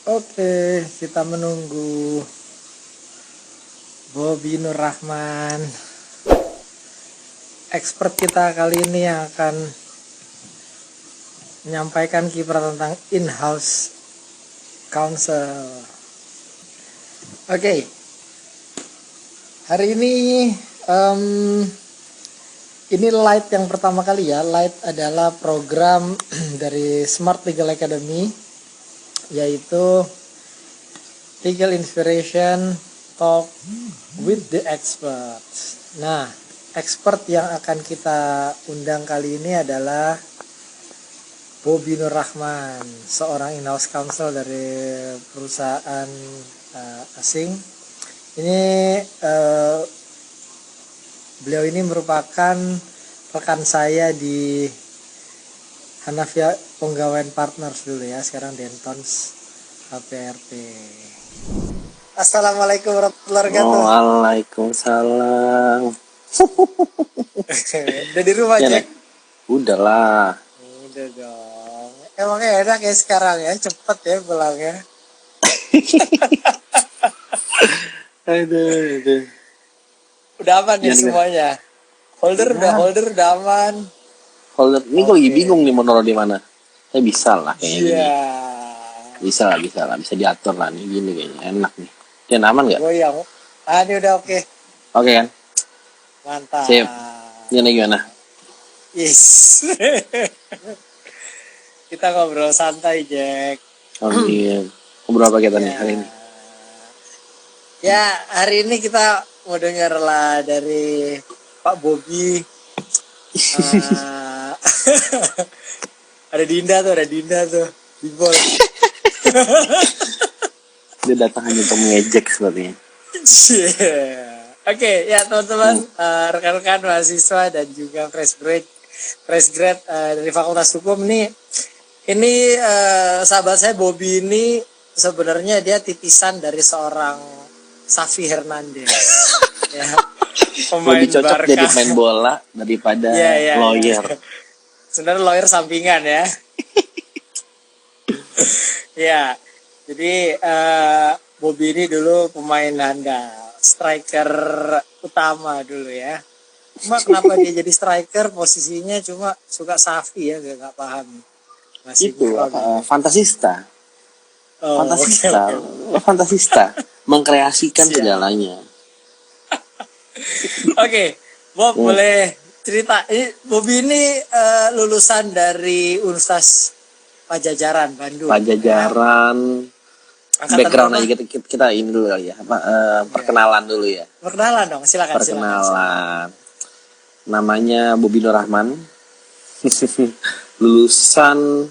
Oke, kita menunggu Bobi Nur Rahman, expert kita kali ini yang akan menyampaikan kiprah tentang in-house counsel. Oke, hari ini ini Light yang pertama kali ya. Light adalah program dari Smart Legal Academy, yaitu Legal Inspiration Talk with the Experts. Nah, expert yang akan kita undang kali ini adalah Bobi Nur Rahman, seorang in-house counsel dari perusahaan asing. Ini beliau ini merupakan rekan saya di Hanafia Penggawaian Partners dulu ya, sekarang Dentons HPRP. Assalamualaikum warahmatullahi wabarakatuh. Waalaikumsalam. Udah di rumah Ya, Jack? Udahlah. Udah dong. Emangnya enak ya sekarang ya, cepet ya pulangnya. Aduh. Udah aman nih Ya, semuanya. Holder udah aman. Holder ini gue lagi bingung nih mau naruh di mana. Saya bisa lah kayaknya gini. Iya. Bisa diatur lah nih gini kayaknya enak nih. Dan aman nggak? Goyang. Ini udah oke. Oke kan? Mantap. Sip. Ini gimana? Yes. Kita ngobrol santai, Jack. Iya. Ngobrol apa kita nih hari ini? Ya, hari ini kita mau dengar lah dari Pak Bobi. Ada Dinda tuh. Bibol. Dia datang hanya untuk mengejek sepertinya. Oke, ya teman-teman, rekan-rekan mahasiswa dan juga fresh grade dari Fakultas Hukum nih. Ini sahabat saya Bobi ini sebenarnya dia titisan dari seorang Xavi Hernandez. Ya, pemain Lebih cocok Barca. jadi main bola daripada lawyer. Sebenarnya lawyer sampingan ya. Ya, jadi Bobi ini dulu pemain handal, striker utama dulu ya. Cuma kenapa dia jadi striker, posisinya cuma suka Xavi ya, gak paham. Masih Itu fantasista. Fantasista. Okay. Fantasista mengkreasikan segalanya. Oke, Bob boleh cerita. Bobi ini lulusan dari Universitas Pajajaran Bandung. Pajajaran. Background aja kita ini dulu ya. Perkenalan dulu ya. Perkenalan dong, silakan. Perkenalan. Namanya Bobi Nur Rahman. Lulusan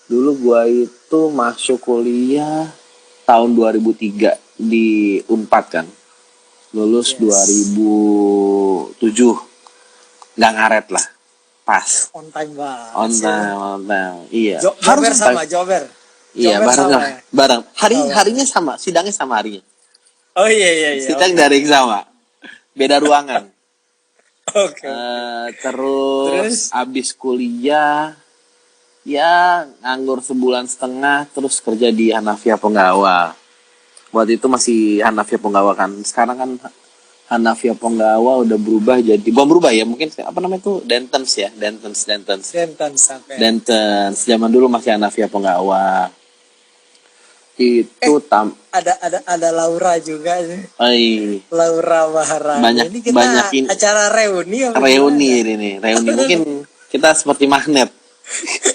dulu gua itu masuk kuliah tahun 2003 di Unpad kan. Lulus 2007. Nggak ngaret lah. Pas. On time banget. On time. Iya. Jober sama Jober. Iya, bareng. Harinya sama, sidangnya sama harinya. Oh iya. Sidang daring sama. Beda ruangan. Oke. Terus abis kuliah ya nganggur sebulan setengah, terus kerja di Hanafia Penggawa. Waktu itu masih Hanafia Penggawa kan. Sekarang kan Hanafia Penggawa udah berubah jadi, belum berubah ya, mungkin apa namanya tuh Dentons ya, Dentons. Sampai. Dentons. Zaman dulu masih Hanafia Penggawa. Itu ada Laura juga nih. Laura Maharani. Banyak acara reuni mungkin kita seperti magnet.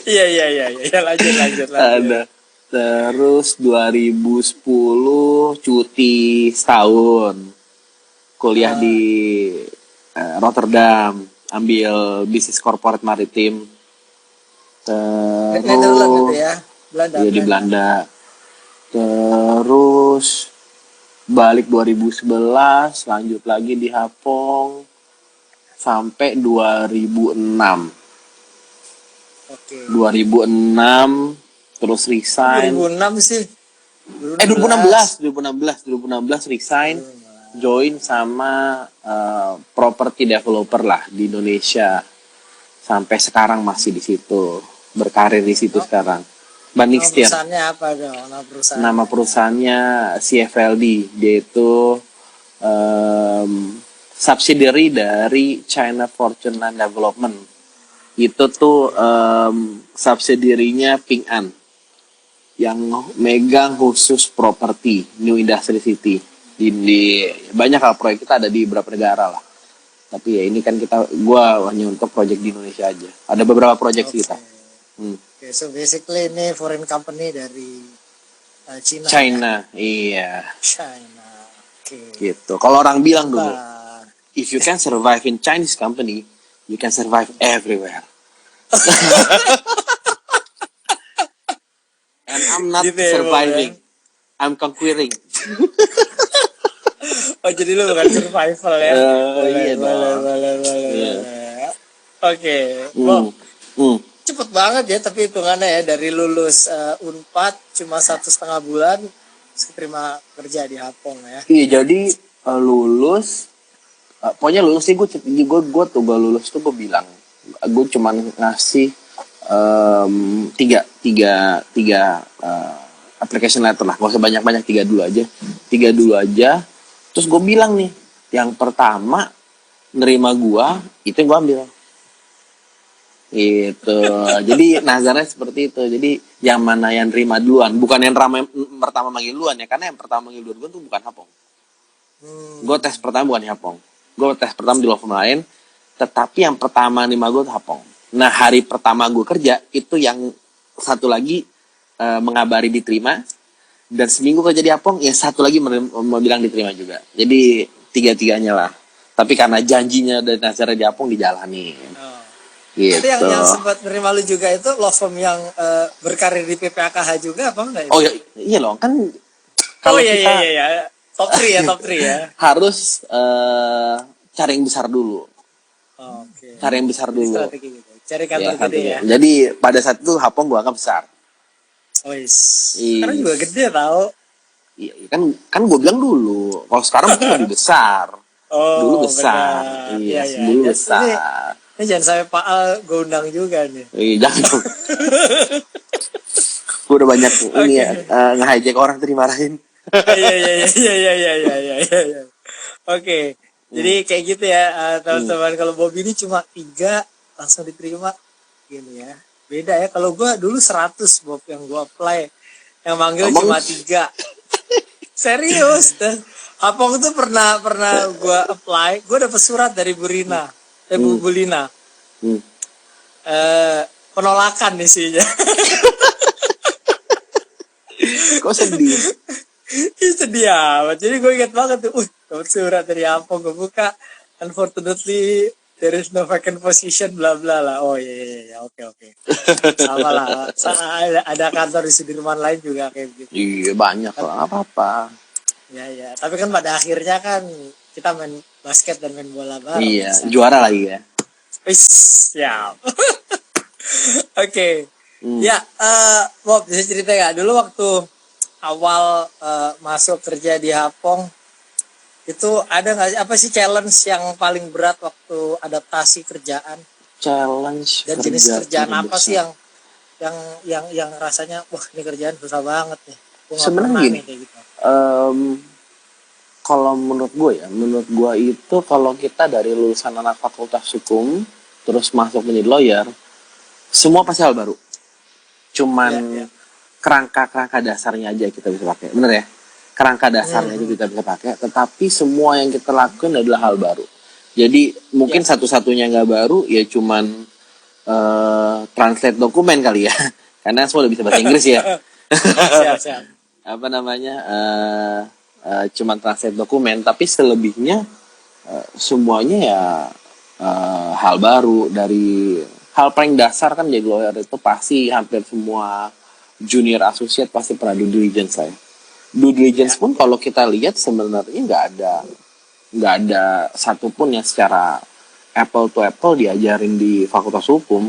Iya, lanjut. Ada. Terus 2010 cuti setahun. Kuliah di Rotterdam, ambil bisnis corporate maritim. Terus Netherlands ya, Belanda. Iya, di Belanda. Terus balik 2011, lanjut lagi di Hapong sampai 2006. Oke. 2006 terus resign. 2006 sih. 2016 resign, join sama property developer lah di Indonesia. Sampai sekarang masih di situ, berkarir di situ sekarang. Banding Nama setir. perusahaannya apa dong? Nama perusahaan. Nama perusahaannya CFLD, dia itu subsidiary dari China Fortune Land Development. Itu tuh subsidiary-nya Ping An yang megang khusus properti New Industry City. Di banyak hal proyek kita ada di beberapa negara lah. Tapi ya ini kan gua hanya untuk proyek di Indonesia aja. Ada beberapa proyek kita. Oke, so basically ini foreign company dari China. China, iya. China. Oke. Gitu. Kalau orang bilang dulu, Nah, if you can survive in Chinese company, you can survive everywhere. And I'm not Gitu ya, surviving, I'm conquering. oh jadi lu bukan survival ya? Iya dong. Iya. Oke, cepet banget ya tapi hitungannya ya dari lulus Unpad cuma 1,5 bulan terima kerja di Hapong ya. Iya, jadi lulus, pokoknya lulus sih gue tuh gue lulus tuh gue bilang gue cuman ngasih tiga application letter lah, gak usah banyak 3 dulu aja. Terus gue bilang nih, yang pertama nerima gue itu yang gue ambil. Gitu. Jadi nazarnya seperti itu. Jadi yang mana yang nerima duluan, bukan yang pertama manggil duluan ya, karena yang pertama manggil duluan gue tuh bukan Hapong. Gue tes pertama bukan di Hapong. Gue tes pertama di law firm lain, tetapi yang pertama nerima gue tuh Hapong. Nah, hari pertama gue kerja itu yang satu lagi mengabari diterima, dan seminggu kerja di Hapong yang satu lagi mau bilang diterima juga. Jadi 3-3-nya lah. Tapi karena janjinya dari nazarnya di Hapong dijalani. Gitu. Itu yang sempat menerima lu juga itu law firm yang berkarir di PPAKH juga apa enggak? Oh iya loh, kan kalau kita top 3 ya. harus cari yang besar dulu. Oke. Cari yang besar dulu. Strategi gitu. Cari kantor gede ya. Jadi pada saat itu Hapong gua anggap besar. Sekarang juga gede tau. Iya, kan gue bilang dulu. Kalau sekarang mungkin lebih besar. Dulu besar. Benar. Iya, Iya. dulu besar. Ini jangan sampai Pak Al gue undang juga nih. Jangan dong. Gue udah banyak ini ya nge-hijack orang tuh dimarahin. Iya. Oke. Jadi kayak gitu ya teman-teman. Kalau Bobby ini cuma 3 langsung diterima gini ya. Beda ya, kalau gue dulu 100 Bob yang gue apply, yang manggil cuma 3. Serius. Dan Hapong tuh pernah gue apply, gue dapet surat dari Bu Rina, Bu Lina. Penolakan isinya. Kok sedih? Sedih amat. Jadi gue inget banget tuh, dapet surat dari Hapong, gue buka, unfortunately there is no vacant position bla bla lah. Oh iya oke. Sama lah. Ada kantor di Sudirman lain juga kayak gitu. Iya banyak lah, apa-apa. Ya. Tapi kan pada akhirnya kan kita main basket dan main bola bareng. Iya, juara lagi ya. Siap. Oke. Ya, Bob bisa cerita nggak dulu waktu awal masuk kerja di Hapong? Itu ada nggak apa sih challenge yang paling berat waktu adaptasi kerjaan? Challenge dan jenis kerjaan apa sih yang rasanya wah ini kerjaan susah banget nih. Sebenarnya gini, gitu. Kalau menurut gue itu kalau kita dari lulusan anak fakultas hukum terus masuk menjadi lawyer, semua pasti hal baru. Cuman kerangka dasarnya aja kita bisa pakai, bener ya? Kerangka dasarnya itu kita bisa pakai, tetapi semua yang kita lakukan adalah hal baru. Jadi mungkin satu-satunya nggak baru ya cuman translate dokumen kali ya, karena semua udah bisa bahasa Inggris ya. Siap. Apa namanya? Cuman translate dokumen, tapi selebihnya semuanya ya hal baru. Dari hal paling dasar kan jadi lawyer itu pasti hampir semua junior associate pasti pernah due diligence saya. Due diligence pun kalau kita lihat sebenarnya nggak ada satupun yang secara apple to apple diajarin di fakultas hukum.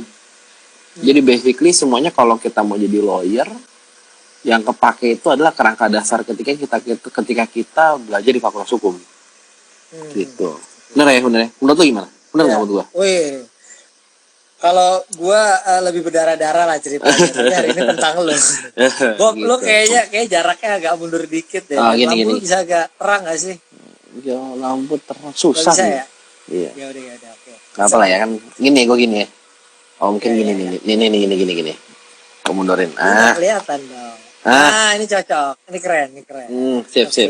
Jadi basically semuanya kalau kita mau jadi lawyer, yang kepake itu adalah kerangka dasar ketika kita belajar di fakultas hukum. Gitu. Bener ya? Menurut lu gimana? Bener nggak menurut gua? Kalau gue lebih berdarah-darah lah ceritanya. Tapi hari ini tentang lo. Bob, Gitu. lo kayak jaraknya agak mundur dikit deh. Oh, Dan lampu gini. lo bisa agak terang gak sih? Ya lampu terang Gak susah bisa nih. ya? Iya. Ya udah oke. Gak apa lah ya kan. Gini gue gini ya. Oh mungkin Ya, gini ya, nih. Gini. Gue mundurin. Ini nggak kelihatan dong. Ini cocok. Ini keren. Sip. Oke.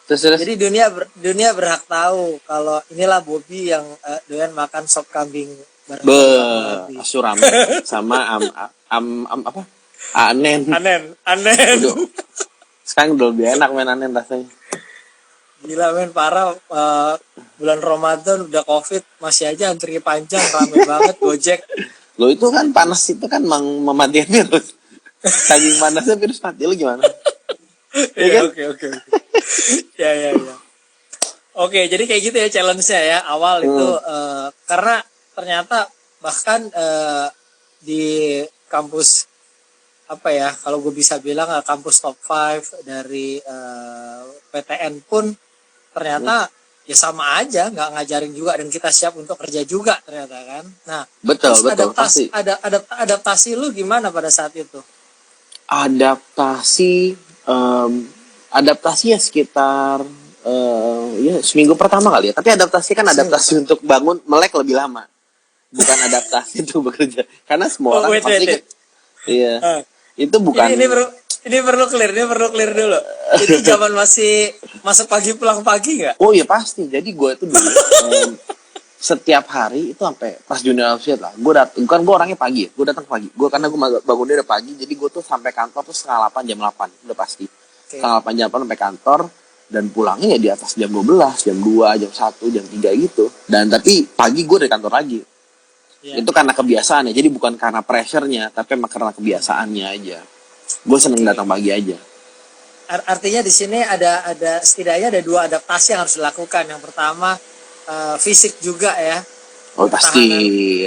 Terus. Jadi dunia berhak tahu kalau inilah Bobby yang doyan makan sop kambing bareng Bobby. Suram sama apa? Anen. Udah, sekarang udah lebih enak main anen rasanya. Gila men, parah. Bulan Ramadan udah COVID masih aja antri panjang, rame banget Gojek. Lo itu kan panas itu kan mematikan virus. Saking panasnya virus mati lo gimana? Iya, oke. Ya. Oke, jadi kayak gitu ya challenge-nya ya. Awal itu karena ternyata bahkan di kampus apa ya, kalau gue bisa bilang kampus top 5 dari PTN pun ternyata ya sama aja, nggak ngajarin juga dan kita siap untuk kerja juga ternyata kan. Nah, betul pasti. Adaptasi lu gimana pada saat itu? Adaptasi ya sekitar ya seminggu pertama kali ya. Tapi adaptasi kan adaptasi untuk bangun melek lebih lama. Bukan adaptasi untuk bekerja. Karena semua orang pasti iya. Itu bukan ini perlu clear dulu. Itu zaman masih masuk pagi pulang pagi nggak? Oh iya pasti. Jadi gue itu dulu setiap hari itu sampai pas junior associate lah. Gue orangnya pagi ya. Gue datang pagi. Karena gue bangunnya udah pagi. Jadi gue tuh sampai kantor tuh 7:30 jam 8 udah pasti. 7:30 jam 8 sampai kantor dan pulangnya ya di atas jam 12, jam 2, jam 1, jam 3 gitu. Dan tapi pagi gue dari kantor lagi. Yeah. Itu karena kebiasaan ya. Jadi bukan karena pressure-nya, tapi emang karena kebiasaannya aja. Gue seneng datang pagi aja. Artinya di sini ada setidaknya ada 2 adaptasi yang harus dilakukan. Yang pertama fisik juga ya. Oh pasti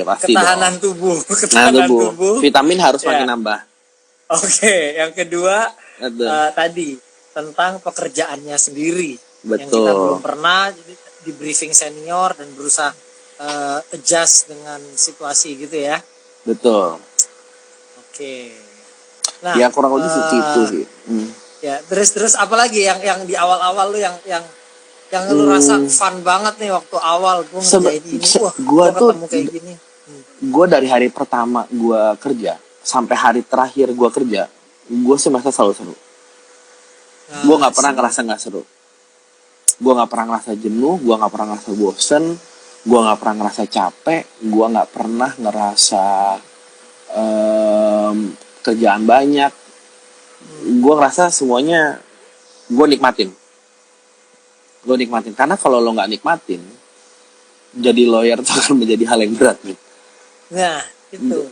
ketahanan tubuh. Vitamin harus makin nambah. Oke, yang kedua tadi tentang pekerjaannya sendiri. Betul. Yang kita belum pernah, jadi di briefing senior dan berusaha adjust dengan situasi gitu ya. Betul. Oke. Nah, ya kurang lebih itu sih. Ya, terus apalagi yang di awal-awal lu yang lu rasa fun banget nih waktu awal gue ngerjain ini. Wah, gue ketemu kayak gini. Gue dari hari pertama gue kerja sampai hari terakhir gue kerja, gue semester selalu seru. Gue nggak pernah ngerasa nggak seru. Gue nggak pernah ngerasa jenuh, gue nggak pernah ngerasa bosen, gue nggak pernah ngerasa capek, gue nggak pernah ngerasa kerjaan banyak. Gue ngerasa semuanya gue nikmatin. Karena kalau lo nggak nikmatin, jadi lawyer itu akan menjadi hal yang berat nih. Nah itu.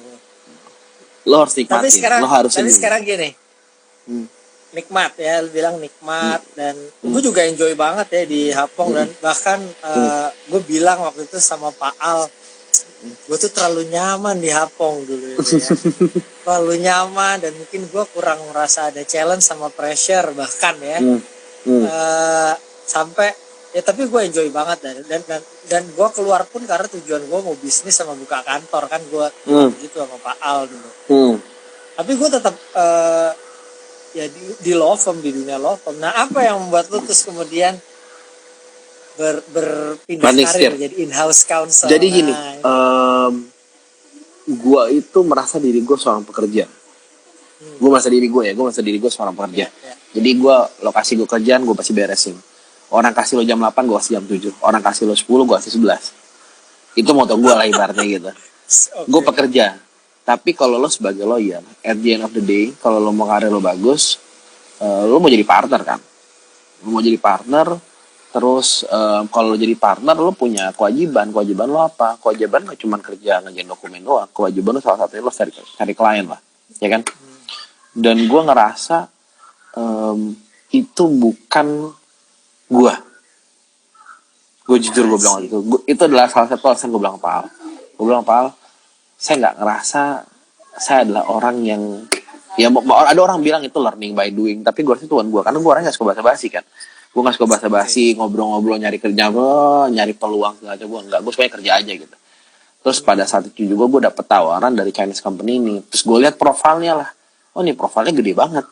Lo harus nikmatin. Tapi sekarang gini. Nikmat ya, lu bilang nikmat dan gue juga enjoy banget ya di Hapong dan bahkan gue bilang waktu itu sama Pak Al, gue tuh terlalu nyaman di Hapong dulu itu ya. Terlalu nyaman dan mungkin gue kurang merasa ada challenge sama pressure bahkan ya. Sampai ya tapi gue enjoy banget dan gue keluar pun karena tujuan gue mau bisnis sama buka kantor kan gue gitu sama Pak Al dulu. Tapi gue tetap ya di law firm, di dunia law firm. Nah apa yang membuat lu terus kemudian berpindah karir jadi in-house counsel? Jadi gini, gue itu merasa diri gue seorang pekerja. Gue merasa diri gue seorang pekerja. Jadi gue lokasi gue kerjaan gue pasti beresin. Orang kasih lo jam 8 gue kasih jam 7. Orang kasih lo 10 gue kasih 11. Itu moto gue lah ibaratnya gitu. Gue pekerja. Tapi kalau lo sebagai lawyer, at the end of the day, kalau lo mau karir lo bagus, lo mau jadi partner kan? Lo mau jadi partner, terus kalau lo jadi partner, lo punya kewajiban. Kewajiban lo apa? Kewajiban gak cuma kerja ngerjain dokumen doang. Kewajiban lo salah satunya lo cari klien lah, ya kan? Dan gue ngerasa itu bukan gue. Gue jujur gue bilang itu. Itu adalah salah satu alasan gue bilang ke Pak Al. Gue bilang Pak Al, saya nggak ngerasa saya adalah orang yang ya ada orang bilang itu learning by doing, tapi gue rasa itu bukan gue karena gue orangnya nggak suka basa-basi kan. Gue nggak suka basa-basi, ngobrol-ngobrol, nyari kerja, nyari peluang segala macam. Gue nggak, gue suka kerja aja gitu. Terus pada saat itu juga gue dapet tawaran dari Chinese company ini. Terus gue lihat profilnya lah. Oh nih profilnya gede banget.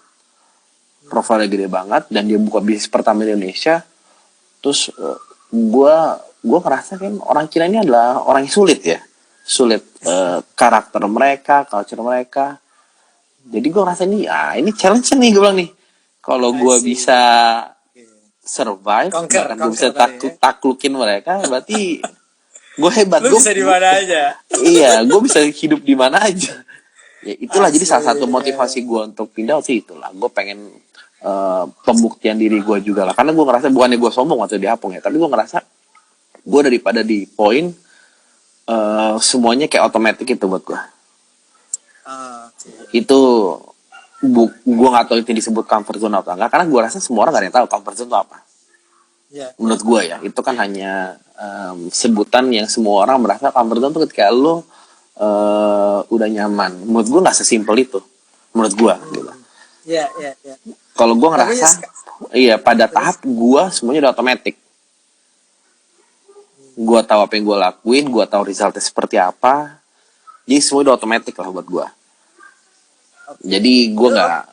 Profilnya gede banget dan dia buka bisnis pertama di Indonesia. Terus gue ngerasa kan orang Cina ini adalah orang yang sulit ya. Sulit karakter mereka, culture mereka. Jadi gue ngerasa ini challenge nih gue bilang nih. Kalau gue bisa survive, bahkan gue bisa taklukin mereka, berarti gue hebat. Lu bisa di mana aja. Iya, gue bisa hidup di mana aja. Ya itulah jadi salah satu motivasi gue untuk pindah sih itulah. Gue pengen pembuktian diri gue juga lah. Karena gue ngerasa bukannya gue sombong waktu di Apong ya, tapi gue ngerasa gue daripada di poin semuanya kayak otomatis gitu buat gue. Itu gue nggak tahu itu disebut comfort zone atau enggak, karena gue rasa semua orang nggak ada yang tahu comfort zone itu apa. Menurut gue ya itu kan hanya sebutan yang semua orang merasa comfort zone itu ketika lo udah nyaman. Menurut gue nggak sesimpel itu menurut gue gitu. Kalau gue ngerasa pada tahap gue semuanya udah otomatis. Gue tahu apa yang gue lakuin, gue tahu resultnya seperti apa, jadi semua udah otomatis lah buat gue. Jadi gue nggak.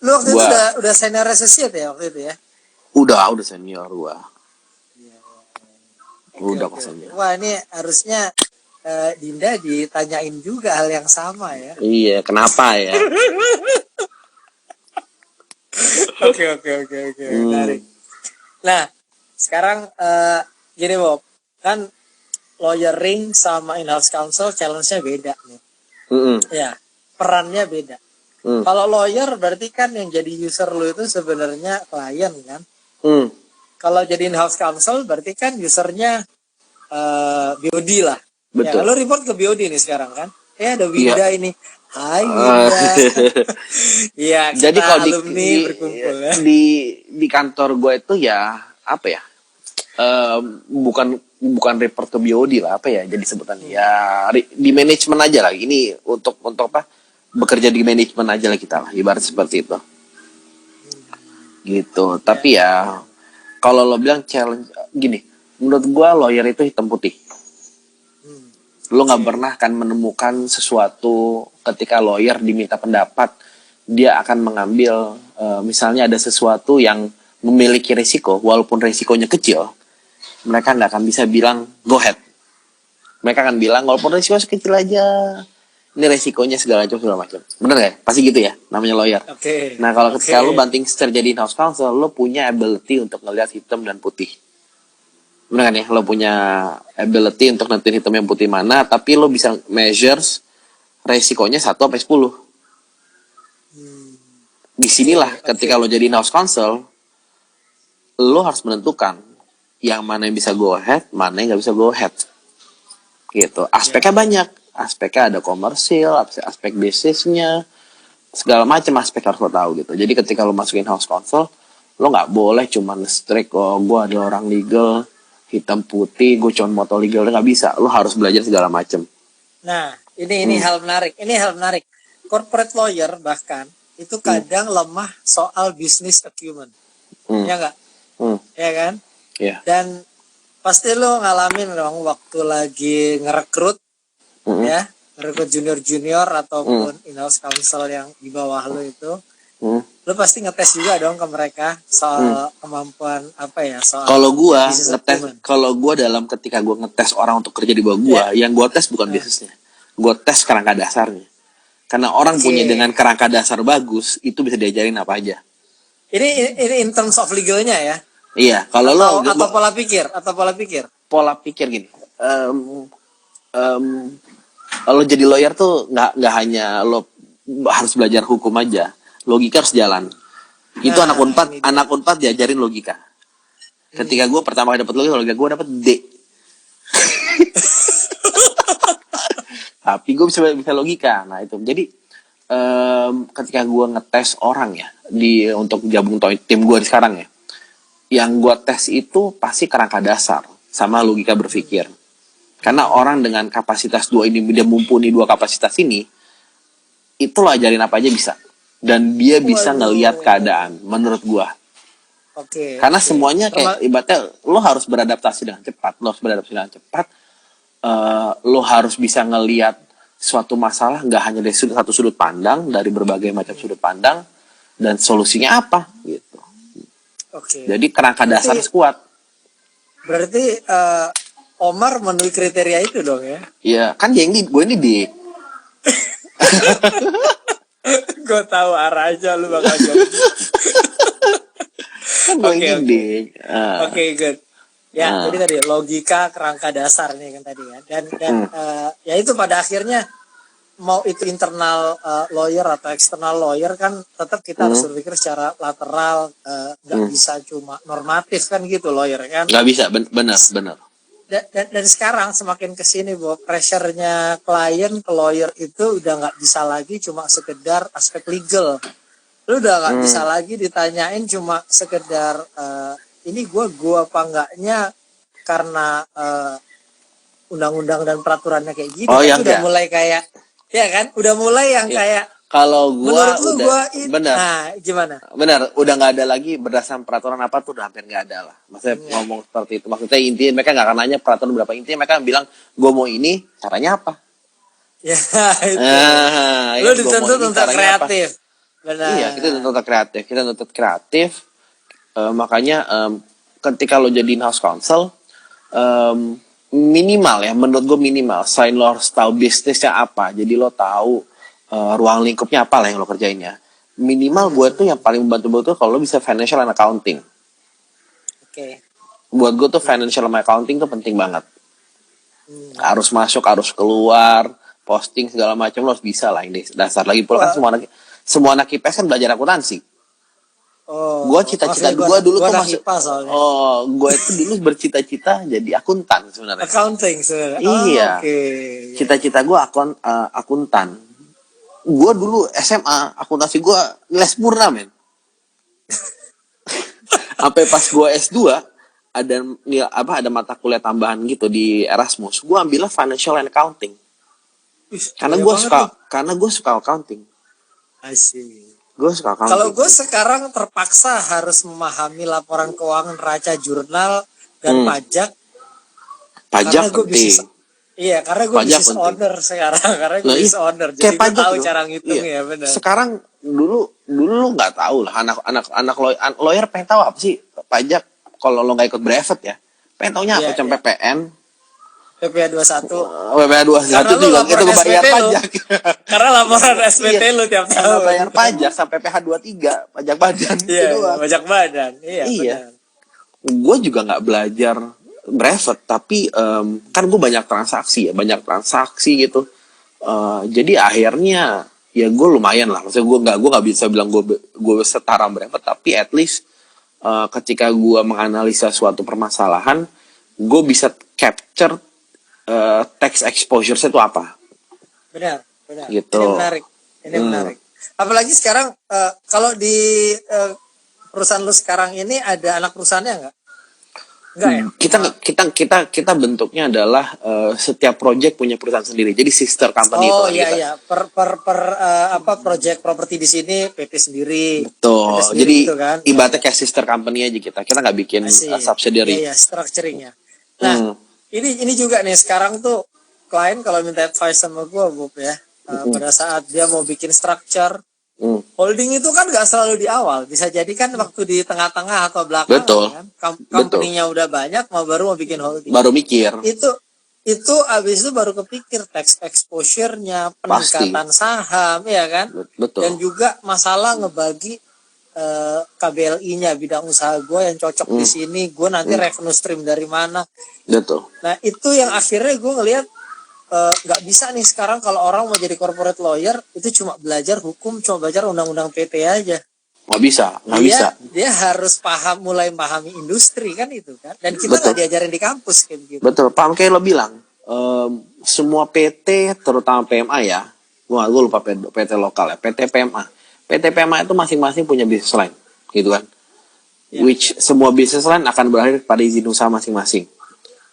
Lu waktu itu udah senior associate ya waktu itu ya? Udah senior gue. Udah senior. Wah ini harusnya Dinda ditanyain juga hal yang sama ya. Iya, kenapa ya? Oke. Menarik. Nah, sekarang gini Bob, kan lawyering sama in-house counsel challenge-nya beda nih. Ya, perannya beda. Kalau lawyer berarti kan yang jadi user lu itu sebenarnya klien kan. Kalau jadi in-house counsel berarti kan usernya BOD lah. Betul. Ya, lo report ke BOD nih sekarang kan. Ada Winda ini. Hai Winda. Iya, jadi kalau alumni berkumpul ya. Di kantor gue itu ya apa ya? Bukan report ke BOD lah, apa ya jadi sebutannya ya di manajemen aja lah. Ini untuk apa? Bekerja di manajemen aja lah kita lah, ibarat seperti itu. Gitu. Tapi ya kalau lo bilang challenge gini, menurut gue lawyer itu hitam putih. Lo nggak pernah akan menemukan sesuatu ketika lawyer diminta pendapat dia akan mengambil misalnya ada sesuatu yang memiliki risiko, walaupun risikonya kecil, mereka nggak akan bisa bilang go ahead. Mereka akan bilang walaupun risiko sekecil aja, ini risikonya segala macam. Bener nggak? Pasti gitu ya, namanya lawyer. Nah kalau ketika lo banting setir jadi in-house counsel, lo punya ability untuk ngelihat hitam dan putih. Bener kan ya? Lo punya ability untuk nentuin hitam yang putih mana, tapi lo bisa measures resikonya 1-10. Disinilah ketika lo jadi in-house counsel, lo harus menentukan yang mana yang bisa go ahead, mana yang nggak bisa go ahead. Gitu. Aspeknya banyak. Aspeknya ada komersil, aspek bisnisnya, segala macam aspek harus lo tahu gitu. Jadi ketika lo masukin in-house counsel, lo nggak boleh cuma strict, gue ada orang legal, hitam putih, gue cuma moto legal, nggak bisa. Lo harus belajar segala macam. Nah, ini hal menarik. Corporate lawyer bahkan itu kadang lemah soal business acumen. Ya nggak? Ya kan? Yeah. Dan pasti lo ngalamin dong waktu lagi ngerekrut, ya, ngerekrut junior ataupun in-house counsel yang di bawah lo itu. Lo pasti ngetes juga dong ke mereka soal kemampuan apa ya, soal kalau gue dalam ketika gue ngetes orang untuk kerja di bawah gue, yang gue tes bukan bisnisnya, gue tes kerangka dasarnya. Karena orang punya dengan kerangka dasar bagus, itu bisa diajarin apa aja. Ini in terms of legalnya ya. Iya, kalau atau pola pikir. Pola pikir gini. Lo jadi lawyer tuh nggak hanya lo harus belajar hukum aja. Logika harus jalan. Itu anak Unpad diajarin logika. Ketika gue pertama kali dapat logika gue dapat D. Tapi gue bisa logika. Nah itu. Jadi ketika gue ngetes orang ya untuk gabung tim gue sekarang ya, yang gue tes itu pasti kerangka dasar sama logika berpikir. Karena orang dengan kapasitas dua ini, dia mumpuni dua kapasitas ini, itu lo ajarin apa aja bisa. Dan dia bisa ngelihat keadaan, menurut gue. Karena semuanya kayak ibaratnya lo harus beradaptasi dengan cepat. lo harus bisa ngelihat suatu masalah nggak hanya dari satu sudut pandang, dari berbagai macam sudut pandang, dan solusinya apa gitu. Oke. Jadi kerangka dasar kuat. Berarti Omar memenuhi kriteria itu dong ya? Iya, kan gue ini dik. Gue tahu arah aja lu bakal jawab. Kan gue ini dik. Oke, good. Ya, jadi tadi logika kerangka dasar nih kan tadi ya. Dan ya itu pada akhirnya mau itu internal lawyer atau eksternal lawyer kan tetap kita harus berpikir secara lateral, nggak bisa cuma normatif kan gitu lawyer kan. Nggak bisa, benar. Dan sekarang semakin kesini bahwa pressure-nya klien ke lawyer itu udah nggak bisa lagi cuma sekedar aspek legal. Lu udah nggak bisa lagi ditanyain cuma sekedar ini gue apa enggaknya karena undang-undang dan peraturannya kayak gini. Kan udah mulai kayak ya kan, udah mulai yang kayak kalau gua udah benar. Nah, gimana? Benar, udah nggak ada lagi berdasarkan peraturan apa tuh udah hampir nggak ada lah. Maksudnya ngomong seperti itu. Maksudnya intinya mereka nggak akan nanya peraturan berapa, intinya mereka bilang gue mau ini, caranya apa? Ya itu. Lu dituntut untuk kreatif. Benar. Iya, kita nuntut kreatif. Makanya ketika lo jadi in-house counsel, minimal ya, menurut gue minimal. Selain lo harus tahu bisnisnya apa, jadi lo tahu ruang lingkupnya apa lah yang lo kerjainnya. Minimal gue tuh yang paling membantu kalau lo bisa financial and accounting. Oke. Buat gue tuh financial and accounting tuh penting banget. Harus masuk, harus keluar, posting segala macam lo harus bisa lah ini dasar. Lagi pula kan semua anak IPS kan belajar akuntansi. Gue cita-cita gue dulu tuh masuk. Gue itu dulu bercita-cita jadi akuntan sebenarnya. Accounting sebenarnya. Iya. Cita-cita gue akuntan. Gue dulu SMA akuntansi gue nilai sempurna men. Sampai pas gue S2 ada mata kuliah tambahan gitu di Erasmus. Gue ambilnya financial and accounting. Karena gue suka accounting. I see. Gue suka accounting. Kalau gue sekarang terpaksa harus memahami laporan keuangan neraca jurnal dan pajak. Pajak penting. Iya, karena gue business owner sekarang. Karena gue business owner. Jadi gue tahu cara ngitung ya, benar. Sekarang dulu lu nggak tahu lah anak lawyer pengen tahu apa sih pajak kalau lo nggak ikut brevet ya. Pengen taunya apa cuma PPN. PPh 21. PPh 21 juga itu bayar pajak. Karena laporan SPT lu tiap tahun. Bayar pajak sampai PH 23, pajak badan. Iya, pajak badan. Iya. Gue juga nggak belajar brevet, tapi kan gue banyak transaksi gitu. Jadi akhirnya ya gue lumayan lah. Maksudnya gue nggak bisa bilang gue setara brevet, tapi at least ketika gue menganalisa suatu permasalahan, gue bisa capture tax exposure itu apa. Benar. Gitu. Ini menarik. Apalagi sekarang kalau di perusahaan lu sekarang ini ada anak perusahaannya nggak? Enggak ya? Kita bentuknya adalah setiap project punya perusahaan sendiri. Jadi sister company itu. Iya. Per project properti di sini PT sendiri. Betul. Jadi gitu kan? ibaratnya kayak sister company aja kita. Kita nggak bikin subsidiary. Iya, structuringnya. Nah, ini juga nih sekarang tuh klien kalau minta advice sama gue, Bob ya. Pada saat dia mau bikin structure holding itu kan nggak selalu di awal, bisa jadi kan waktu di tengah-tengah atau belakang. Betul. Kan company-nya udah banyak, baru mau bikin holding. Baru mikir. Itu abis itu baru kepikir tax exposure-nya, peningkatan saham, ya kan? Betul. Dan juga masalah ngebagi KBLI-nya bidang usaha gue yang cocok di sini, gue nanti revenue stream dari mana. Betul. Nah itu yang akhirnya gue ngelihat nggak bisa nih sekarang kalau orang mau jadi corporate lawyer itu cuma belajar hukum, cuma belajar undang-undang PT aja. Nggak bisa. Dia harus mulai memahami industri kan itu kan. Dan kita nggak diajarin di kampus kayak gitu. Betul. Paham kayak lo bilang, semua PT terutama PMA ya, gue lupa PT lokal ya, PT PMA itu masing-masing punya business line, gitu kan. Which semua business line akan berakhir pada izin usaha masing-masing.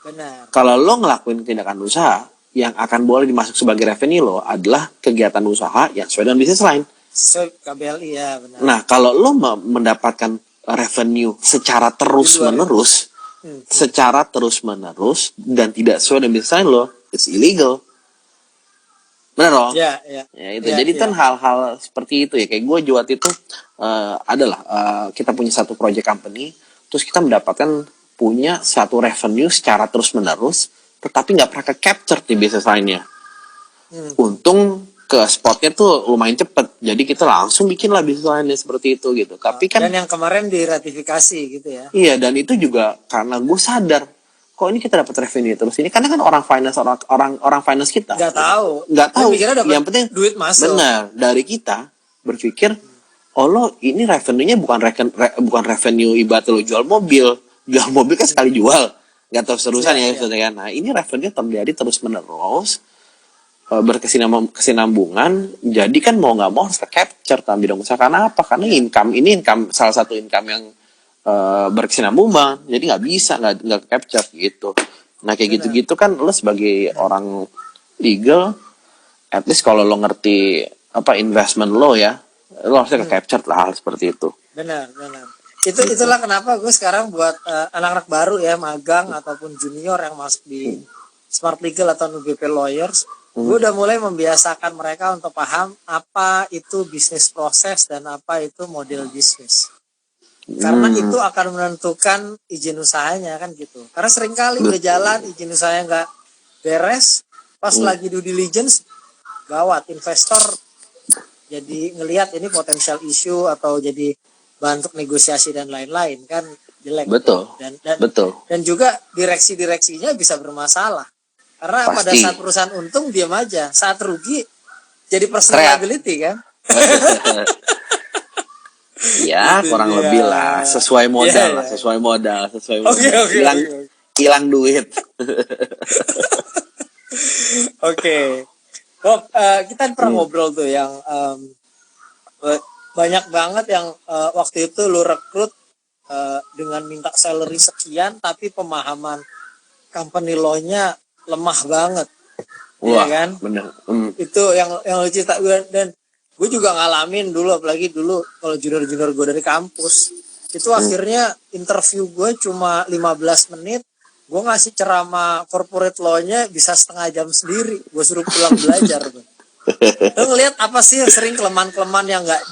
Benar. Kalau lo ngelakuin tindakan usaha, yang akan boleh dimasuk sebagai revenue lo adalah kegiatan usaha yang sesuai dengan business line. Sesuai KBLI ya, benar. Nah, kalau lo mendapatkan revenue secara terus-menerus dan tidak sesuai dengan business line lo, it's illegal. Benar dong? Ya, ya. Ya itu. Ya, Jadi ya. kan hal-hal seperti itu ya. Kayak gue waktu itu adalah kita punya satu project company, terus kita mendapatkan punya satu revenue secara terus menerus, tetapi nggak pernah ke capture di business line-nya. Untung ke spotnya tuh lumayan cepet, jadi kita langsung bikin lah business line-nya seperti itu gitu. Tapi kan Dan yang kemarin diratifikasi gitu ya. iya, dan itu juga karena gue sadar kok ini kita dapat revenue terus ini, karena kan orang finance kita Nggak tahu. nggak Dia tahu. mikirnya dapat Yang penting duit masuk. benar dari kita berpikir, oh lo ini revenue-nya bukan revenue ibarat lo jual mobil kan sekali jual nggak terus terusan ya. Nah ini revenue terjadi terus menerus, berkesinambungan, jadi kan mau nggak mau harus ke capture tapi dong. Karena apa? Karena income salah satu income yang berkesinambungan, jadi nggak bisa nggak capture gitu. Nah kayak gitu-gitu kan lo sebagai orang legal, at least kalau lo ngerti apa investment lo ya, lo harusnya ke capture lah hal seperti itu. Benar. Itulah kenapa gue sekarang buat anak-anak baru ya, magang ataupun junior yang masuk di Smart Legal atau NUBP Lawyers, gue udah mulai membiasakan mereka untuk paham apa itu bisnis proses dan apa itu model bisnis. Karena itu akan menentukan izin usahanya kan gitu. Karena seringkali udah jalan izin usahanya nggak beres, pas lagi due diligence gawat, investor jadi ngelihat ini potensial issue atau jadi bahan untuk negosiasi dan lain-lain kan jelek. Betul. Betul. Dan juga direksinya bisa bermasalah. Karena Pasti. pada saat perusahaan untung diam aja, saat rugi jadi personal liability kan. Ya kurang lebih lah, sesuai modal lah, sesuai modal. Hilang duit. Oke. Bob, kita pernah ngobrol tuh yang banyak banget yang waktu itu lu rekrut dengan minta salary sekian, tapi pemahaman company law-nya lemah banget. Wah, ya kan? Bener. Itu yang lu cerita gue, dan gue juga ngalamin dulu, apalagi dulu kalau junior gue dari kampus itu akhirnya interview gue cuma 15 menit, gue ngasih ceramah corporate law-nya bisa setengah jam sendiri, gue suruh pulang belajar tuh. Lo ngelihat apa sih yang sering kelemahan yang nggak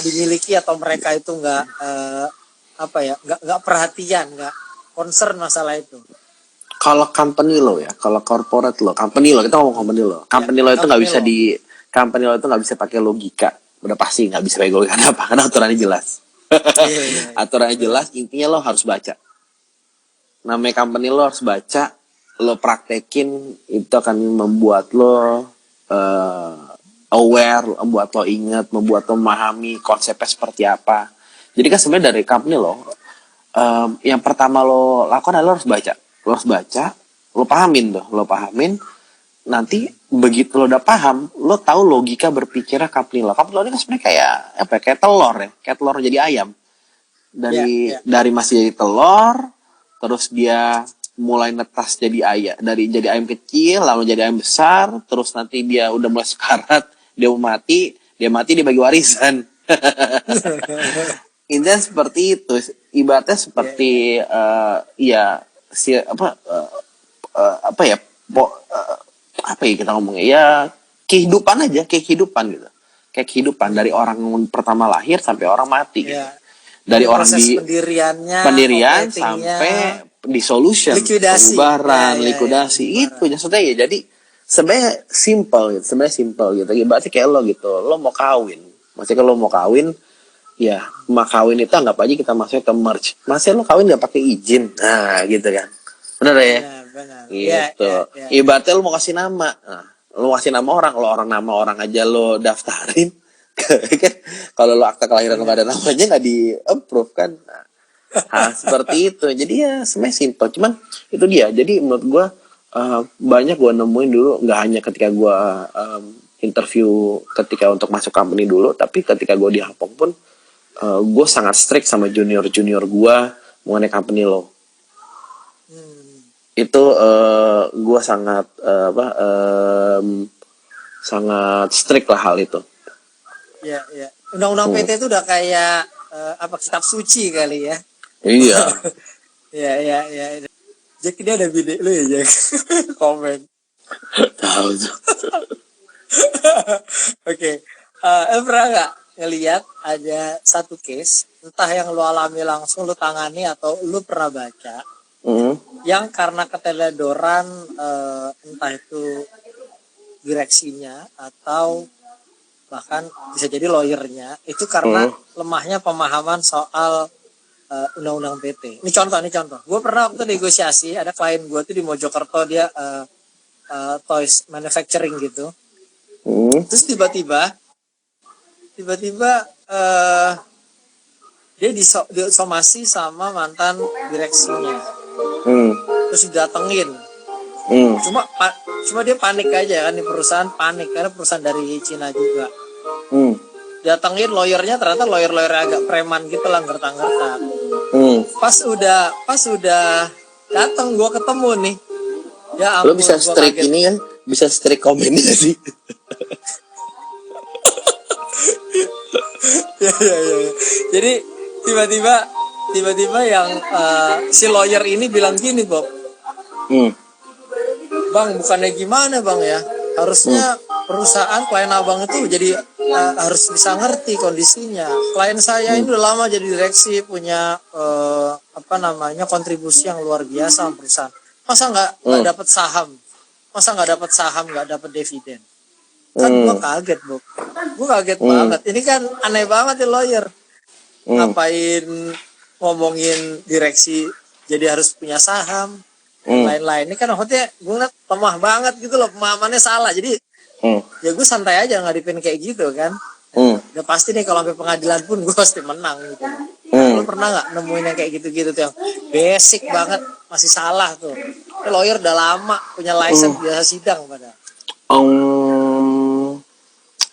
dimiliki atau mereka itu nggak perhatian, nggak concern masalah itu? Kalau company law ya, kalau corporate law, kita ngomong company law itu nggak bisa company law itu nggak bisa pakai logika, udah pasti nggak bisa pakai logika. Kenapa? Karena aturannya jelas. Aturannya jelas, intinya lo harus baca. Namanya company lo harus baca, lo praktekin, itu akan membuat lo aware, membuat lo ingat, membuat lo memahami konsepnya seperti apa. Jadi kan sebenarnya dari company lo, yang pertama lo lakukan adalah lo harus baca, lo pahamin. Nanti begitu lo udah paham, lo tahu logika berpikirnya company lo. Company lo ini kan sebenarnya kayak telur ya, kayak telur jadi ayam. Dari masih jadi telur, terus dia mulai netas jadi ayam, jadi ayam kecil, lalu jadi ayam besar, terus nanti dia udah mulai sekarat, dia mati dibagi warisan. Intinya seperti itu, ibaratnya seperti kita ngomongnya ya kehidupan aja, kayak kehidupan dari orang pertama lahir sampai orang mati gitu. Dari orang pendirian sampai dissolution, likuidasi itu maksudnya ya. Jadi sebenarnya simple gitu. Berarti kayak lo mau kawin, maksudnya kalau mau kawin ya, kawin itu anggap aja kita masuknya ke merge. Masih lo kawin nggak pakai izin, nah gitu kan, bener ya? Benar. Gitu. Ibaratnya lo mau kasih nama, lo kasih nama orang, nama orang aja lo daftarin, kan? Kalau lo akta kelahiran nggak ada namanya, nggak di approve kan? Seperti itu. Jadi ya sebenarnya simple, cuman itu dia. Jadi menurut gue banyak gue nemuin dulu, nggak hanya ketika gue interview ketika untuk masuk company dulu, tapi ketika gue di Hapong pun gue sangat strict sama junior gue mengenai company law. Itu gue sangat sangat strict lah hal itu. Ya. Undang-undang PT itu udah kayak kitab suci kali ya. Iya. Ya. Jack, dia ada bide lu ya, Jack? Komen. Tahu tuh. Oke. Lu pernah nggak ngelihat ada satu case, entah yang lu alami langsung, lu tangani atau lu pernah baca, yang karena keteledoran entah itu direksinya atau bahkan bisa jadi lawyernya, itu karena lemahnya pemahaman soal undang-undang PT. Ini contoh. Gue pernah waktu negosiasi, ada klien gue tuh di Mojokerto, dia toys manufacturing gitu. Terus tiba-tiba dia disomasi sama mantan direksinya. Terus didatengin. Cuma dia panik aja kan, di perusahaan panik karena perusahaan dari Cina juga. Datengin lawyernya, ternyata lawyer agak preman gitu lah, ngertak-ngertak. Pas udah datang gue ketemu nih. Ya Lo ampun, bisa strike ini kan, bisa strike komen gak sih? ya. Jadi tiba-tiba yang si lawyer ini bilang gini, Bob. Bang, bukannya gimana bang ya? Harusnya perusahaan klien abang itu jadi harus bisa ngerti kondisinya. Klien saya ini udah lama jadi direksi, punya kontribusi yang luar biasa sama perusahaan. Masa nggak dapat saham? Nggak dapat dividen? Kan gue kaget, Bob. Gue kaget banget. Ini kan aneh banget ya lawyer. Ngapain ngomongin direksi jadi harus punya saham, lain-lain. Ini kan maksudnya gue ngeliat lemah banget gitu loh, pemahamannya salah. Jadi ya gue santai aja ngadepin kayak gitu kan. Udah pasti nih kalau sampai pengadilan pun gue pasti menang gitu. Lu pernah nggak nemuin yang kayak gitu-gitu tuh yang basic banget masih salah tuh? Lawyer udah lama punya license biasa sidang padahal.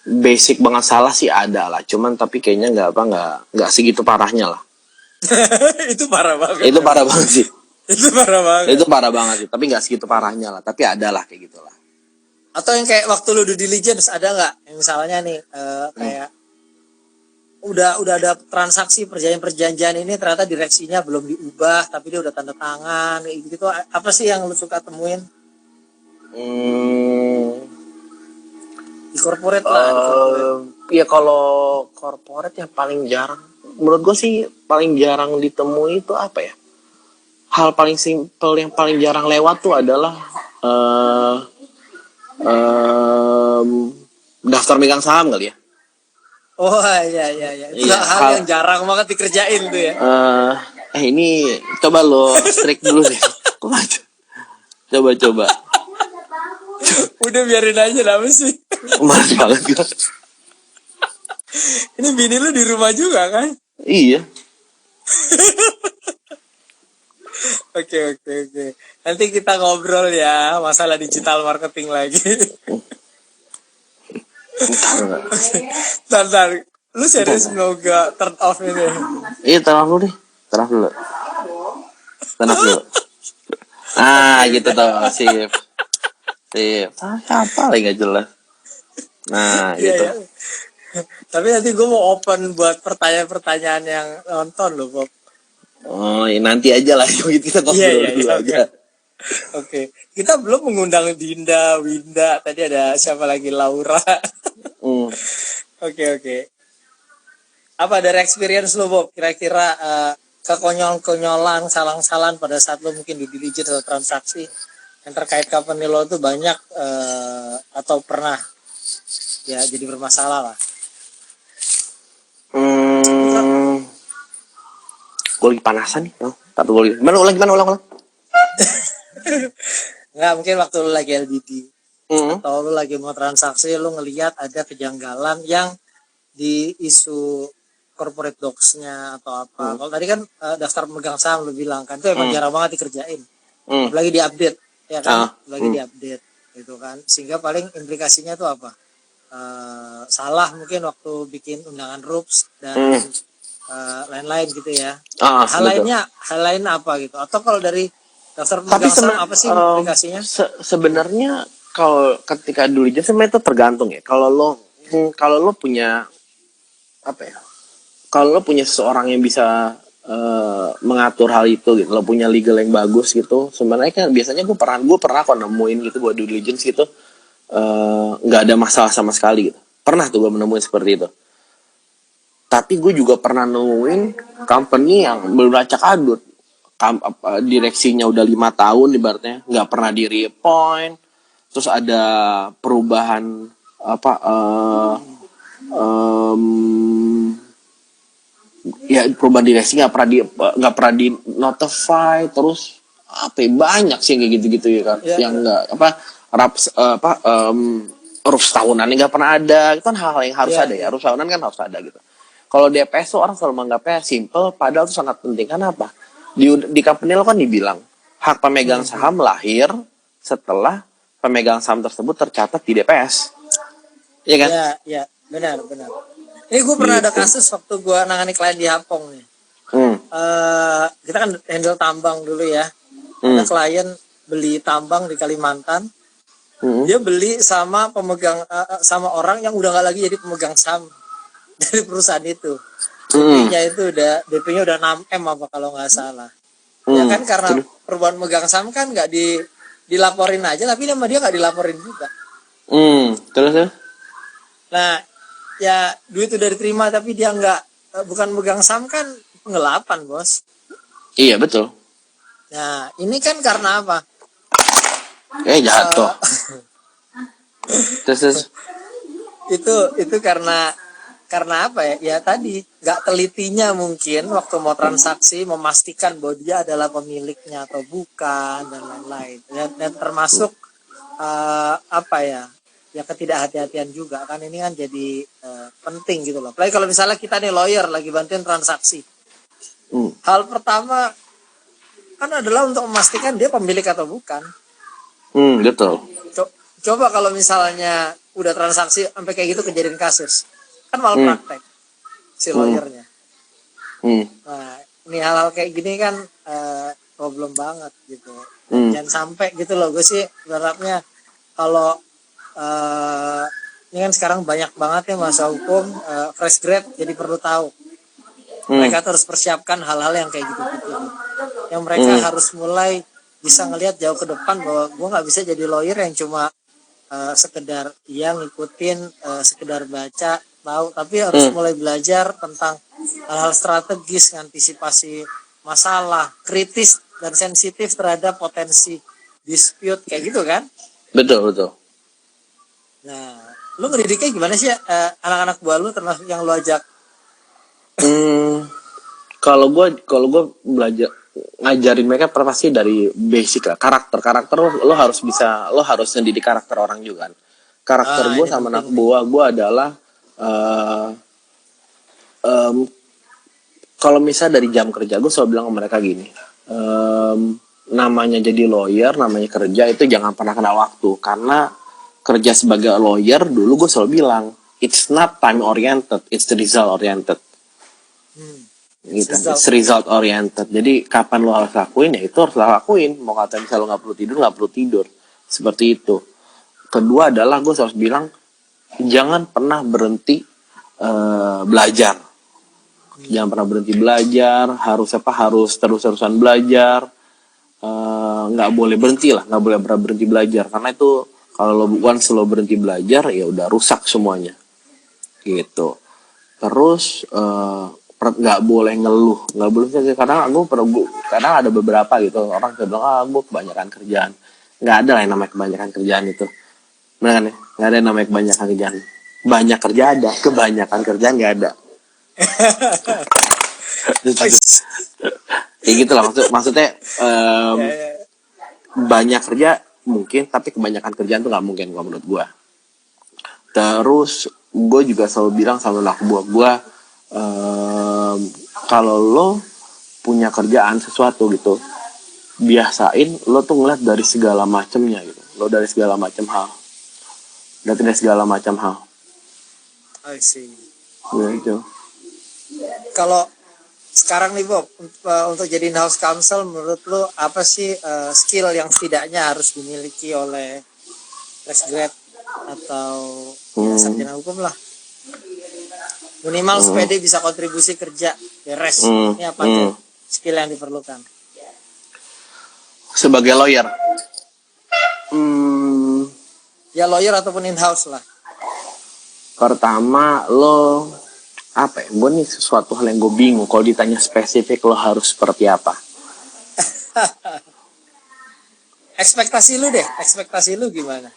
Basic banget salah sih ada lah, cuman tapi kayaknya nggak segitu parahnya lah. Itu parah banget. Itu parah banget sih. Itu parah banget sih, tapi nggak segitu parahnya lah, tapi ada lah kayak gitulah. Atau yang kayak waktu lu due diligence, ada nggak yang misalnya nih kayak udah ada transaksi perjanjian ini ternyata direksinya belum diubah tapi dia udah tanda tangan gitu, apa sih yang lu suka temuin di corporate lah? Ya kalau corporate yang paling jarang, menurut gue sih paling jarang ditemui itu apa ya? Hal paling simpel yang paling jarang lewat tuh adalah daftar megang saham kali ya. Oh iya. Itu hal yang jarang banget dikerjain tuh ya. Ini coba lo strike dulu deh. Coba. Udah biarin aja lah sih. Males banget gue. Ini bini lu di rumah juga kan? Iya. Oke. Nanti kita ngobrol ya masalah digital marketing lagi. Bentar. Lu serius mau gak turn off ini? Iya, turn off dulu deh. Turn off dulu. Gitu tuh. Sip. Apa lagi gak jelas. Gitu. Iya. Tapi nanti gue mau open buat pertanyaan-pertanyaan yang nonton loh, Bob. Oh, ya nanti aja lah. Kita ngobrol dulu aja. Oke. Kita belum mengundang Dinda, Winda. Tadi ada siapa lagi? Laura. Oke. Apa dari experience lo, Bob? Kira-kira kekonyolan, salah-salahan pada saat lo mungkin di diligence atau transaksi yang terkait company lo tuh banyak atau pernah ya jadi bermasalah lah? Gue lagi panasan nih. Ulang. Nggak, mungkin waktu lu lagi LDD atau lu lagi mau transaksi, lu ngelihat ada kejanggalan yang di isu corporate docs-nya atau apa. Kalau tadi kan daftar pemegang saham lu bilang kan, itu emang jarang banget dikerjain. Apalagi di-update, ya kan? Apalagi di-update gitu kan. Sehingga paling implikasinya tuh apa? Salah mungkin waktu bikin undangan RUPS dan lain-lain gitu ya. Hal lain apa gitu? Atau kalau dari daftar pemegang saham apa sih implikasinya? Sebenarnya kalau ketika dulu aja sebenarnya itu tergantung ya. Kalau lo punya apa ya? Kalau lo punya seseorang yang bisa mengatur hal itu gitu, lo punya legal yang bagus gitu. Sebenarnya kan biasanya gue pernah kok nemuin gitu, gue due diligence gitu, nggak ada masalah sama sekali gitu. Pernah tuh gue menemuin seperti itu. Tapi gue juga pernah nemuin company yang belum acak adut, direksinya udah 5 tahun ibaratnya nggak pernah di reappoint, terus ada perubahan apa ya perubahan direksi nggak pernah di notify, terus apa ya, banyak sih kayak gitu-gitu ya kan, yang nggak RUPS tahunannya nggak pernah ada, itu kan hal-hal yang harus ada ya, RUPS tahunan kan harus ada gitu. Kalau DPS tuh orang selalu menganggapnya simple, padahal itu sangat penting. Kenapa? Di company lo kan dibilang hak pemegang saham lahir setelah pemegang saham tersebut tercatat di DPS, iya kan? Iya, benar. Ini gue pernah ada kasus waktu gue nangani klien di Hapong nih. Kita kan handle tambang dulu ya. Ada klien beli tambang di Kalimantan. Dia beli sama pemegang sama orang yang udah nggak lagi jadi pemegang saham dari perusahaan itu. DP-nya udah 6M apa kalau nggak salah. Ya kan karena perubahan megang saham kan nggak dilaporin aja, tapi sama dia nggak dilaporin juga. Terus ya? Nah, ya duit udah diterima tapi dia nggak bukan megang saham kan penggelapan, Bos. Iya, betul. Nah, ini kan karena apa? Jatuh. Terus itu karena apa ya? Ya tadi nggak telitinya mungkin waktu mau transaksi memastikan bahwa dia adalah pemiliknya atau bukan dan lain-lain. Dan termasuk ya ketidakhati-hatian juga kan, ini kan jadi penting gitu loh. Apalagi kalau misalnya kita nih lawyer lagi bantuin transaksi. Hal pertama kan adalah untuk memastikan dia pemilik atau bukan. Betul. Coba kalau misalnya udah transaksi sampai kayak gitu kejadian kasus, kan malah praktek si lawyernya. Nah, ini hal-hal kayak gini kan problem banget gitu. Jangan sampai gitu loh. Gue sih berharapnya kalau ini kan sekarang banyak banget ya masa hukum fresh grad, jadi perlu tahu. Mereka harus persiapkan hal-hal yang kayak gitu-gitu. Yang mereka harus mulai bisa ngelihat jauh ke depan bahwa gue nggak bisa jadi lawyer yang cuma sekedar ngikutin, sekedar baca tahu, tapi harus mulai belajar tentang hal-hal strategis, antisipasi masalah, kritis dan sensitif terhadap potensi dispute kayak gitu kan? Betul. Nah, lu ngedidiknya gimana sih anak-anak buah lu termasuk yang lu ajak? Kalau gue belajar ngajarin mereka pasti dari basic lah, karakter lo harus mendidik karakter orang juga kan. Karakter gue sama anak buah gue adalah kalau misalnya dari jam kerja gue selalu bilang ke mereka gini, namanya jadi lawyer, namanya kerja itu jangan pernah kena waktu, karena kerja sebagai lawyer dulu gue selalu bilang it's not time oriented, it's the result oriented. Gitu. It's result oriented. Jadi kapan lo harus lakuin ya itu harus lo lakuin. Mau kata misalnya lo nggak perlu tidur. Seperti itu. Kedua adalah gue harus bilang jangan pernah berhenti belajar. Jangan pernah berhenti belajar. Harus terus-terusan belajar. Nggak boleh berhenti lah. Nggak boleh pernah berhenti belajar. Karena itu kalau once lo berhenti belajar ya udah rusak semuanya. Gitu. Terus nggak boleh ngeluh, nggak boleh. Kadang ada beberapa gitu orang yang bilang gue kebanyakan kerjaan. Nggak ada lah yang namanya kebanyakan kerjaan itu, benar kan ya? Nggak ada yang namanya kebanyakan kerjaan. Banyak kerja ada, kebanyakan kerjaan nggak ada. Kayak gitu lah maksudnya banyak kerja mungkin, tapi kebanyakan kerjaan tuh nggak mungkin kalau menurut gue. Terus gue juga selalu bilang sama anak buah gue, kalau lo punya kerjaan sesuatu gitu, biasain lo tuh ngeliat dari segala macamnya gitu, lo dari segala macam hal, I see. Gitu. Kalau sekarang nih Bob, untuk jadi in-house counsel menurut lo apa sih skill yang setidaknya harus dimiliki oleh fresh grad atau sarjana hukum lah, minimal supaya dia bisa kontribusi kerja beres. Hmm, Ini apa tuh skill yang diperlukan? Sebagai lawyer, hmm, Ya lawyer ataupun in-house lah. pertama lo apa ya? Gue nih sesuatu hal yang gue bingung. Kalau ditanya spesifik lo harus seperti apa? Ekspektasi lu gimana?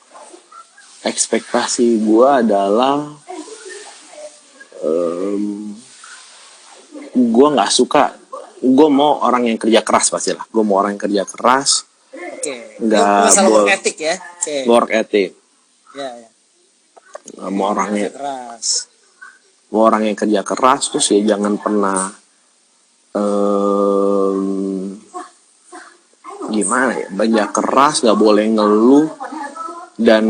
Ekspektasi gue adalah gue nggak suka. Gue mau orang yang kerja keras pastilah. Gue mau orang yang kerja keras. Oke. Nggak Itu masalah work boleh ethic ya. Oke. work ethic. Ya. Mau orang Kerja yang keras. mau orang yang kerja keras terus ya jangan pernah gimana ya, kerja keras, nggak boleh ngeluh, dan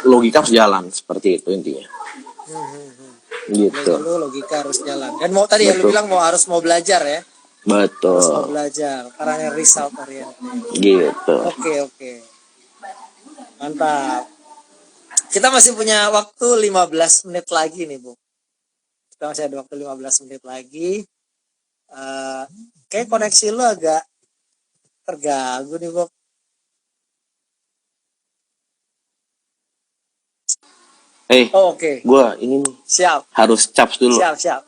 logika harus jalan, seperti itu intinya. Gitu. Lu logika harus jalan. Dan mau tadi ya lu bilang harus mau belajar ya. Betul. Harus mau belajar karena result oriented. Gitu. Oke. Mantap. Kita masih punya waktu 15 menit lagi nih, Bu. Kita masih ada waktu 15 menit lagi. Kayak koneksi lu agak terganggu nih, Bu. Oke. Gue ini nih. Siap. Harus caps dulu. Siap.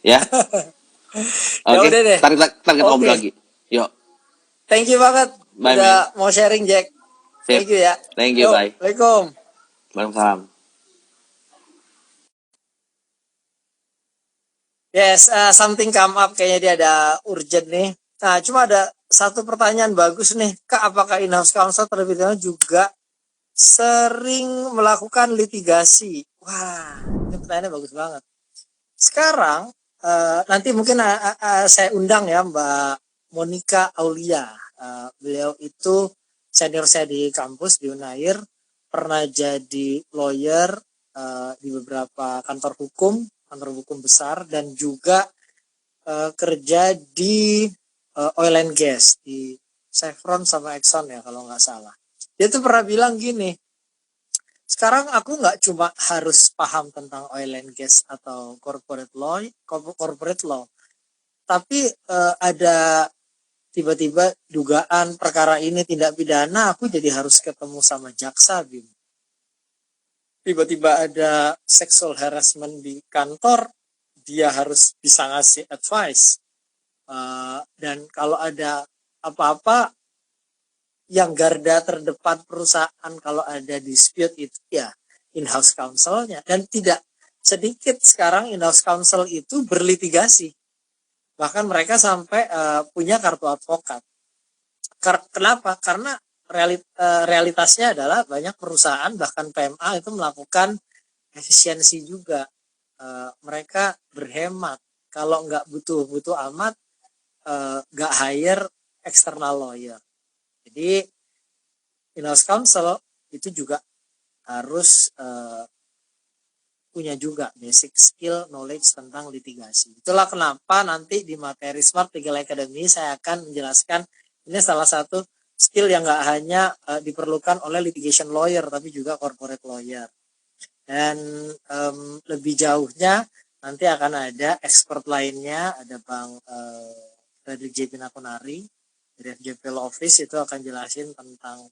Ya. Oke. Udah deh. Ntar kita ngobrol lagi. Yuk. Thank you banget. Bye, udah mau sharing, Jack. Thank you ya. Thank you, bye. Waalaikumsalam. Waalaikumsalam. Yes, something come up, kayaknya dia ada urgent nih. Nah, cuma ada satu pertanyaan bagus nih. Kak, apakah in-house counsel terlebih dahulu juga sering melakukan litigasi? Wah, ini pertanyaannya bagus banget. Sekarang, nanti mungkin saya undang ya Mbak Monica Aulia. Beliau itu senior saya di kampus, di Unair. Pernah jadi lawyer di beberapa kantor hukum besar, dan juga kerja di oil and gas di Chevron sama Exxon ya kalau nggak salah. Dia tuh pernah bilang gini, sekarang aku nggak cuma harus paham tentang oil and gas atau corporate law, tapi ada tiba-tiba dugaan perkara ini tindak pidana, aku jadi harus ketemu sama jaksa, Bim. Tiba-tiba ada sexual harassment di kantor, dia harus bisa ngasih advice. Dan kalau ada apa-apa, yang garda terdepan perusahaan kalau ada dispute itu ya in-house counsel-nya. Dan tidak sedikit sekarang in-house counsel itu berlitigasi. Bahkan mereka sampai punya kartu advokat. Kenapa? Karena realitasnya adalah banyak perusahaan bahkan PMA itu melakukan efisiensi juga. Mereka berhemat. Kalau nggak butuh amat, nggak hire external lawyer. Jadi in-house counsel itu juga harus punya juga basic skill knowledge tentang litigasi. Itulah kenapa nanti di materi Smart Legal Academy saya akan menjelaskan ini salah satu skill yang nggak hanya diperlukan oleh litigation lawyer, tapi juga corporate lawyer. Dan lebih jauhnya nanti akan ada expert lainnya, ada Bang Fredrik J. Pinakonari dari FJP Law Office, itu akan jelasin tentang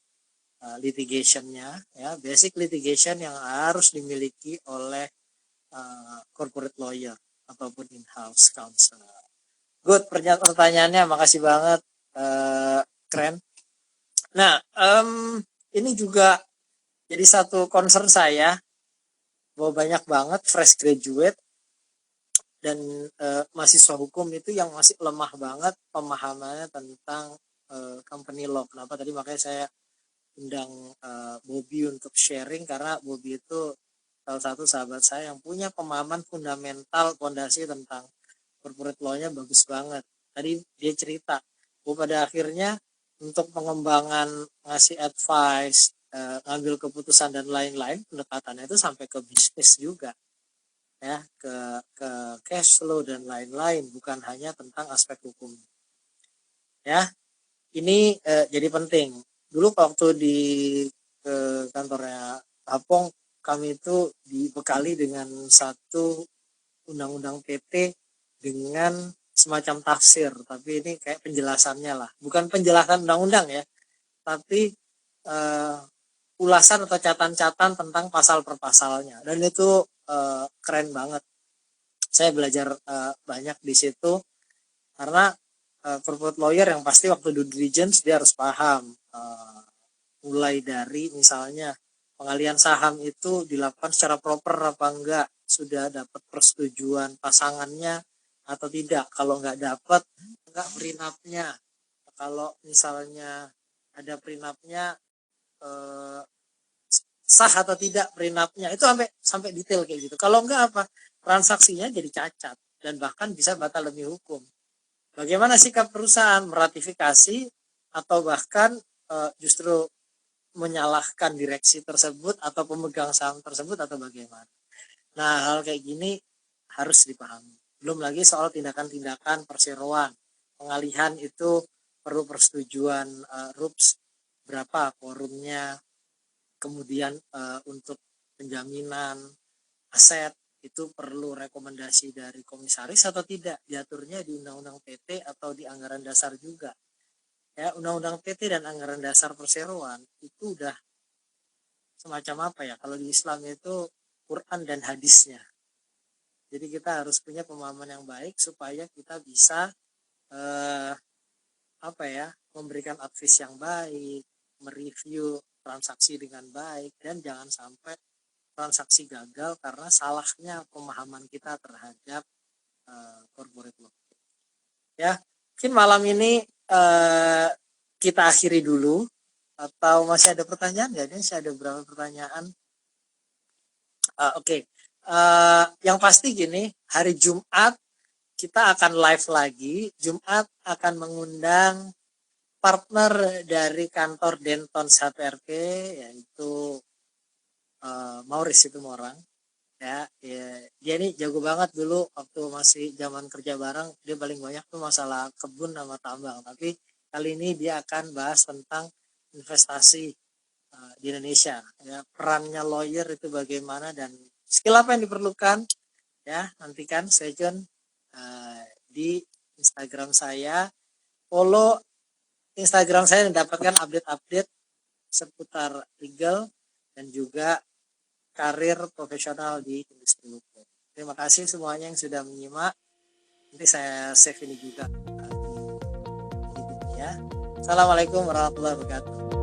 litigationnya, ya, basic litigation yang harus dimiliki oleh corporate lawyer ataupun in-house counsel. Good, pertanyaannya, makasih banget, keren. Nah, ini juga jadi satu concern saya, bahwa banyak banget fresh graduate dan mahasiswa hukum itu yang masih lemah banget pemahamannya tentang company law. Kenapa tadi makanya saya undang Bobby untuk sharing, karena Bobby itu salah satu sahabat saya yang punya pemahaman fundamental, fondasi tentang corporate law-nya bagus banget. Tadi dia cerita bahwa pada akhirnya untuk pengembangan, ngasih advice, ngambil keputusan dan lain-lain, pendekatannya itu sampai ke bisnis juga, ya, ke cash flow dan lain-lain, bukan hanya tentang aspek hukum. Ya, ini jadi penting. Dulu waktu di kantornya Apong, kami itu dibekali dengan satu undang-undang PT dengan semacam tafsir, tapi ini kayak penjelasannya lah, bukan penjelasan undang-undang ya, tapi ulasan atau catatan-catatan tentang pasal per pasalnya, dan itu keren banget. Saya belajar banyak di situ karena corporate lawyer yang pasti waktu due diligence dia harus paham mulai dari misalnya pengalihan saham itu dilakukan secara proper apa enggak, sudah dapat persetujuan pasangannya atau tidak, kalau nggak dapat enggak prenupnya, kalau misalnya ada prenupnya sah atau tidak prenupnya, itu sampai detail kayak gitu. Kalau enggak apa, transaksinya jadi cacat dan bahkan bisa batal demi hukum. Bagaimana sikap perusahaan, meratifikasi atau bahkan justru menyalahkan direksi tersebut atau pemegang saham tersebut atau bagaimana. Nah, hal kayak gini harus dipahami. Belum lagi soal tindakan-tindakan perseroan. Pengalihan itu perlu persetujuan RUPS, berapa quorumnya, kemudian untuk penjaminan aset itu perlu rekomendasi dari komisaris atau tidak, diaturnya di Undang-Undang PT atau di anggaran dasar juga. Ya, Undang-Undang PT dan anggaran dasar perseroan itu udah semacam apa ya, kalau di Islam itu Quran dan hadisnya. Jadi kita harus punya pemahaman yang baik supaya kita bisa memberikan advice yang baik, mereview transaksi dengan baik, dan jangan sampai transaksi gagal karena salahnya pemahaman kita terhadap corporate law. Ya, mungkin malam ini kita akhiri dulu, atau masih ada pertanyaan nggak? Ini masih ada beberapa pertanyaan. Oke. Yang pasti gini, hari Jumat kita akan live lagi. Jumat akan mengundang partner dari kantor Denton HPRP, yaitu Maurice Situmorang. Ya, dia ini jago banget dulu waktu masih zaman kerja bareng, dia paling banyak tuh masalah kebun sama tambang. Tapi kali ini dia akan bahas tentang investasi di Indonesia. Ya, perannya lawyer itu bagaimana dan skill apa yang diperlukan. Ya, nantikan stay tune di Instagram saya. Follow Instagram saya dan dapatkan update-update seputar legal dan juga karir profesional di industri hukum. Terima kasih semuanya yang sudah menyimak. Nanti saya save ini juga di ya. Assalamualaikum warahmatullahi wabarakatuh.